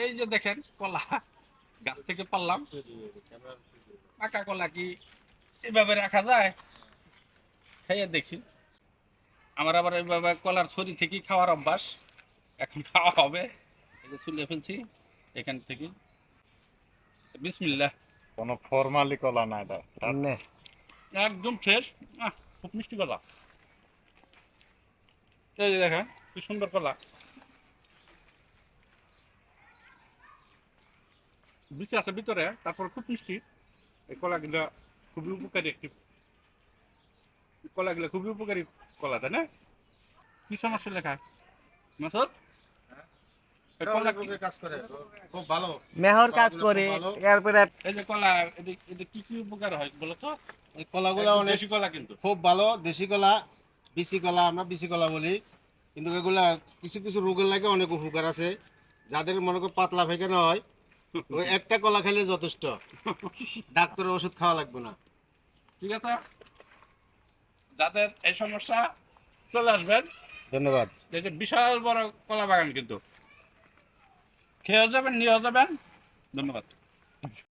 এই যে দেখেন কলা গাছ থেকে পারলাম। পাকা কলা কি এভাবে রাখা যায়? খাইয়ে দেখি। আমার আবার এইভাবে কলার ছড়ি থেকেই খাওয়ার অভ্যাস, এখন খাওয়া হবে। এই যে চুলে ফেলছি এখান থেকে। বিসমিল্লাহ। কোনো ফরমালি কলা না এটা। নে একদম ফ্রেশ। খুব মিষ্টি কলা। এই যে দেখেন কি সুন্দর কলা, বিচি আছে ভিতরে, তারপর খুব মিষ্টি। এই কলাগুলো খুবই উপকারী একটি, কলাগুলো খুবই উপকারী কলা, তাই না? কি সমস্যা লেখা মাসুদ? এই কলা কাজ করে খুব ভালো। মেহর কাজ করে এরপরে এই যে কলা, এটা কি কি উপকার হয় বলো তো? এই কলাগুলো অনেক দেশি কলা কিন্তু। খুব ভালো, দেশি কলা, বিসি কলা, আমরা বিসি কলা বলি। কিন্তু এগুলা কিছু কিছু রোগের লাগে অনেক উপকার আছে। যাদের মনে করো পাতলা পায়খানা হয়, ওই একটা কলা খেলে যথেষ্ট, ডাক্তারের ওষুধ খাওয়া লাগবে না। ঠিক আছে, যাদের এই সমস্যা চলে আসবেন। ধন্যবাদ। এই যে বিশাল বড় কলা বাগান কিন্তু, খেয়েও যাবেন নিয়েও যাবেন। ধন্যবাদ।